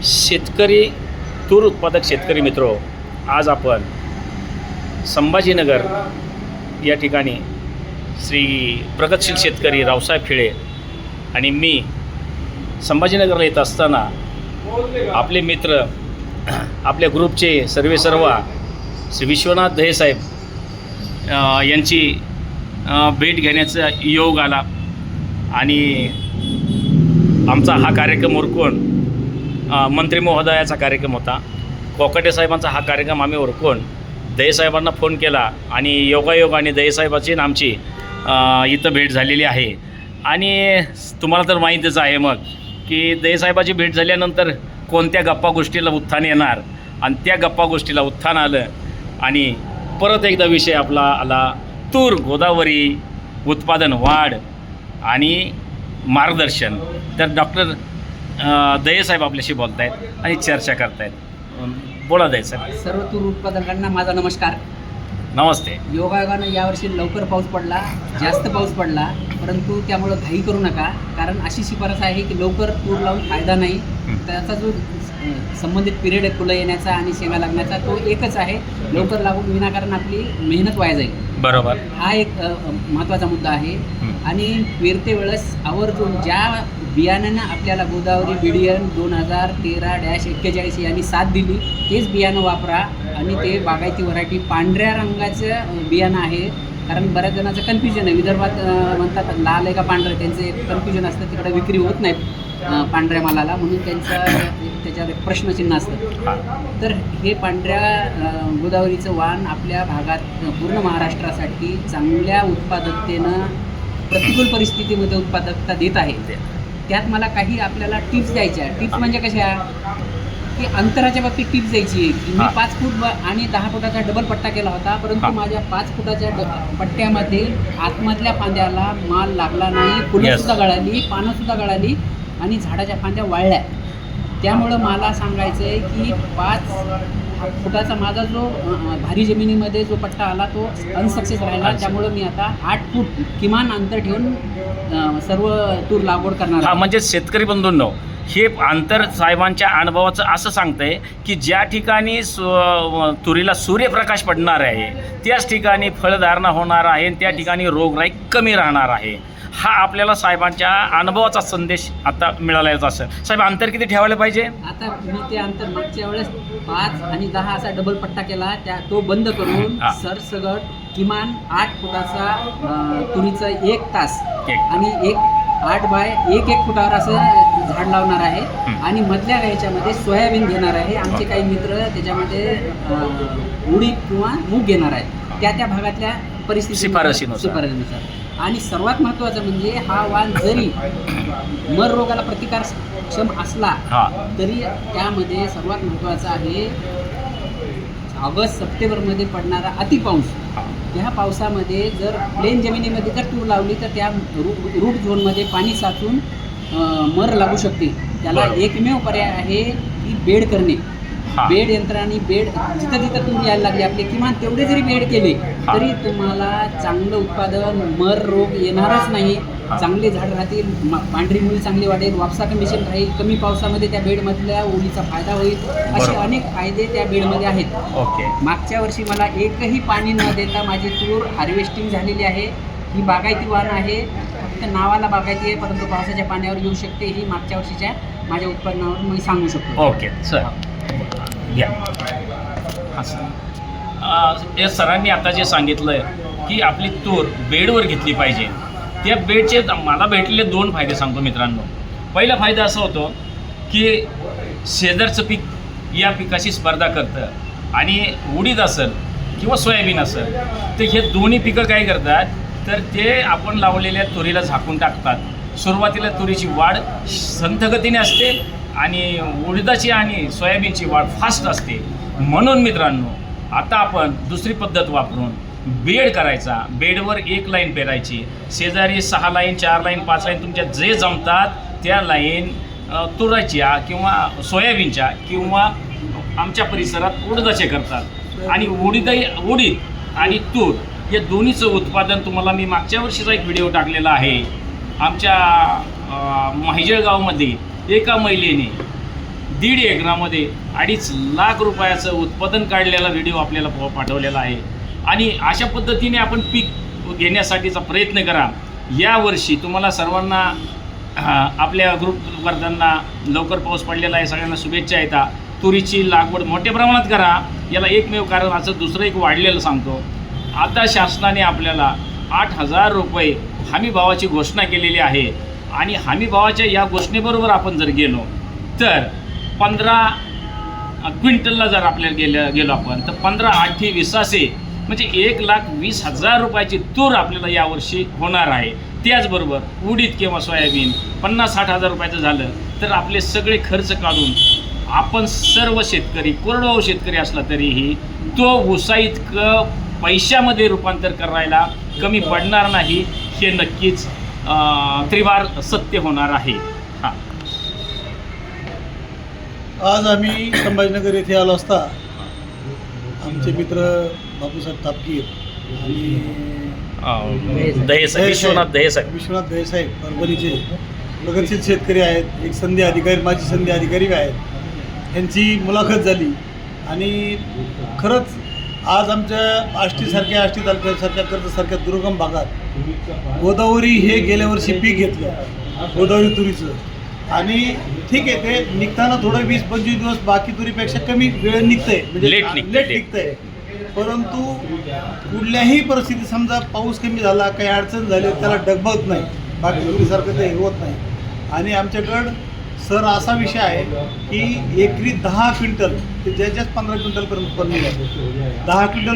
शेतकरी तूर उत्पादक शेतकरी मित्रो, आज आपण संभाजीनगर या ठिकाणी श्री प्रगतशील शेतकरी रावसाहेब खिळे आणि मी संभाजीनगरला येत असताना आपले मित्र, आपल्या ग्रुपचे सर्व श्री विश्वनाथ दहेसाहेब यांची भेट घेण्याचा योग आला आणि आमचा हा कार्यक्रम उरकून मंत्री महोदयाचा कार्यक्रम होता. कोकाटे साहेबांचा हा कार्यक्रम आम्ही उरकून दहेसाहेबांना फोन केला आणि योगायोगाने दहेसाहेबाची आणि आमची इथं भेट झालेली आहे. आणि तुम्हाला तर माहीतच आहे मग की दहेसाहेबाची भेट झाल्यानंतर कोणत्या गप्पा गोष्टीला उत्थान येणार, आणि त्या गप्पा गोष्टीला उत्थान आलं आणि परत एकदा विषय आपला आला तूर गोदावरी उत्पादन वाढ आणि मार्गदर्शन. तर डॉक्टर दहेसाहेब आपल्याशी बोलत आहेत आणि चर्चा करत आहेत. बोला दहेसाहेब. सर्व तूर उत्पादकांना माझा नमस्कार. नमस्ते. योगायोगानं यावर्षी लवकर पाऊस पडला, जास्त पाऊस पडला, परंतु त्यामुळं घाई करू नका, कारण अशी शिफारस आहे की लवकर तूर लावून फायदा नाही. त्याचा जो संबंधित पिरियड आहे फुलं येण्याचा आणि शेंगा लागण्याचा तो एकच आहे. लवकर लागून विनाकारण आपली मेहनत वाया जाईल. बरोबर. हा एक महत्त्वाचा मुद्दा आहे. आणि पेरते वेळेस आवर्जून ज्या बियाण्यानं आपल्याला गोदावरी BDN 2013-41 यांनी साथ दिली तेच बियाणं वापरा. आणि ते बागायती व्हरायटी पांढऱ्या रंगाचं बियाणं आहे, कारण बऱ्याच जणांचं कन्फ्युजन आहे. विदर्भात म्हणतात लाल आहे का पांढरं, त्यांचं एक कन्फ्युजन असतं. तिकडे विक्री होत नाहीत पांढऱ्या मालाला, म्हणून त्याच्यावर एक प्रश्नचिन्ह असतं. तर हे पांढऱ्या गोदावरीचं वाण आपल्या भागात पूर्ण महाराष्ट्रासाठी चांगल्या उत्पादकतेनं प्रतिकूल परिस्थितीमध्ये उत्पादकता देत आहे. त्यात मला काही आपल्याला टिप्स द्यायच्या. टिप्स म्हणजे कशा की अंतराच्या बाबतीत टिप्स द्यायची आहे की मी 5 फूट आणि 10 फुटाचा डबल पट्टा केला होता, परंतु माझ्या 5 फुटाच्या पट्ट्यामध्ये आतमधल्या फांद्याला माल लागला नाही, फुलंसुद्धा गळाली, पानंसुद्धा गळाली आणि झाडाच्या फांद्या वाळल्या. त्यामुळं मला सांगायचं आहे की 5 फुटाचा माझा जो भारी जमिनीमध्ये जो पट्टा आला तो अनसक्सेस राहिला. त्यामुळं मी आता 8 फूट किमान अंतर ठेवून सर्व तूर लागवड करणार. हा, म्हणजे शेतकरी बंधूंनो, हे अंतर साहेबांच्या अनुभवाचं असं सांगतंय की ज्या ठिकाणी तुरीला सूर्यप्रकाश पडणार आहे त्याच ठिकाणी फळधारणा होणार आहे आणि त्या ठिकाणी रोगराई कमी राहणार आहे. हा आपल्याला साहेबांच्या अनुभवाचा संदेश आता मिळालाच असेल. साहेब, अंतर किती ठेवायला पाहिजे? आता मी ते अंतर मागच्या वेळेस 5 आणि 10 असा डबल पट्टा केला, तो बंद करून सरसगट किमान 8 फुटाचा तुरीचा 1 तास आणि 8 बाय 1 फुटावर असं झाड लावणार आहे. आणि मधल्या ह्याच्यामध्ये सोयाबीन घेणार आहे. आमचे काही मित्र त्याच्यामध्ये उडीद किंवा मूग घेणार आहेत, त्या भागातल्या परिस्थिती शिफारसीनुसार. आणि सर्वात महत्त्वाचं म्हणजे हा वाण जरी मर रोगाला प्रतिकारक्षम असला तरी त्यामध्ये सर्वात महत्त्वाचं आहे ऑगस्ट-सप्टेंबरमध्ये पडणारा अतिपाऊस. ह्या पावसामध्ये जर प्लेन जमिनीमध्ये जर तूर लावली तर त्या रूट झोनमध्ये पाणी साचून मर लागू शकते. त्याला एकमेव पर्याय आहे की बेड करणे. बेड यंत्राने बेड जिथं जिथं तुम्ही यायला लागले आपले किमान तेवढे जरी बेड केले तरी तुम्हाला चांगलं उत्पादन, मर रोग येणारच नाही, चांगले झाड राहतील, पांढरी मुळी चांगली वाढेल, वापसा कंडिशन राहील, कमी पावसामध्ये त्या बेडमधल्या ओलीचा फायदा होईल. असे अनेक फायदे त्या बेडमध्ये आहेत. मागच्या वर्षी मला एकही पाणी न देता माझी तूर हार्वेस्टिंग झालेली आहे. ही बागायती वाण आहे, फक्त नावाला बागायती आहे, परंतु पावसाच्या पाण्यावर येऊ शकते. ही मागच्या वर्षीच्या माझ्या उत्पन्नावर मी सांगू शकतो. ओके सर, या. या सरांनी आता जे सांगितलं की आपली तूर बेडवर घेतली पाहिजे. त्या बेडचे मला भेटलेले 2 फायदे सांगतो मित्रांनो. पहिला फायदा असा होतो की शेजारचं पीक या पिकाशी स्पर्धा करतं आणि उडीद असेल किंवा सोयाबीन असेल तर हे दोन्ही पिकं काय करतात तर ते आपण लावलेल्या तुरीला झाकून टाकतात. सुरुवातीला तुरीची वाढ संथ गतीने असते आणि उडीदाची आणि सोयाबीनची वाढ फास्ट असते. म्हणून मित्रांनो, आता आपण दुसरी पद्धत वापरून बेड करायचा. बेडवर 1 लाईन पेरायची, शेजारी 6 लाईन, 4 लाईन, 5 लाईन तुमच्या जे जमतात त्या लाईन तुराच्या किंवा सोयाबीनच्या किंवा आमच्या परिसरात उडदाचे करतात. आणि उडीद आणि तूर या दोन्हीचं उत्पादन तुम्हाला मी मागच्या वर्षीचा एक व्हिडिओ टाकलेला आहे. आमच्या माहिजळ गावामध्ये एका महिलेने 1.5 एकरामध्ये 2.5 लाख रुपयाचं उत्पादन काढलेला व्हिडिओ आपल्याला पाठवलेला आहे. आणि अशा पद्धतीने आपण पीक घेण्यासाठीचा प्रयत्न करा. यावर्षी तुम्हाला सर्वांना आपल्या ग्रुपवर्धांना लवकर पाऊस पडलेला आहे, सगळ्यांना शुभेच्छा येतात. तुरीची लागवड मोठ्या प्रमाणात करा. याला एकमेव कारण असं दुसरं एक वाढलेलं सांगतो. आता शासनाने आपल्याला 8,000 रुपये हमी भावाची घोषणा केलेली आहे. आणि हमी भावाच्या या घोषणेबरोबर आपण जर गेलो तर 15 क्विंटलला जर आपल्याला गेलो आपण तर 15 8 20 म्हणजे 1,20,000 रुपयाची तूर आपल्याला यावर्षी होणार आहे. त्याचबरोबर उडीद किंवा सोयाबीन 50-60 हजार रुपयाचं झालं तर आपले सगळे खर्च काढून आपण सर्व शेतकरी कोरडवाहू शेतकरी असला तरीही तो ऊसाइतकं पैशामध्ये रूपांतर करायला कमी पडणार नाही, हे नक्कीच त्रिवार सत्य होणार आहे. हां, आज आम्ही संभाजीनगर येथे आलो असता आमचे मित्र बापूसाहेब तापकीर आणि विश्वनाथ दहेसाहेब विश्वनाथ दहेसाहेब परभणीचे प्रगतशील शेतकरी आहेत, एक संधी अधिकारी माजी संधी अधिकारी आहेत, यांची मुलाखत झाली. आणि खरंच आज आमच्या आष्टी तालुक्यासारख्या कर्जतसारख्या दुर्गम भागात गोदावरी हे गेल्या वर्षी पीक घेतलं गोदावरी तुरीचं. आणि ठीक आहे, ते निघताना थोडं 20-25 दिवस बाकी तुरीपेक्षा कमी वेळ निघतंय, म्हणजे लेट निघतंय. परंतु कुठल्याही परिस्थितीत समजा पाऊस कमी झाला, काही अडचण झाली, त्याला डगमगत नाही, बाकी तुरीसारखं ते होत नाही. आणि आमच्याकडं सर असा विषय आहे की एकरी 10 क्विंटल ते ज्याच्याच 15 क्विंटलपर्यंत उत्पन्न 10 क्विंटल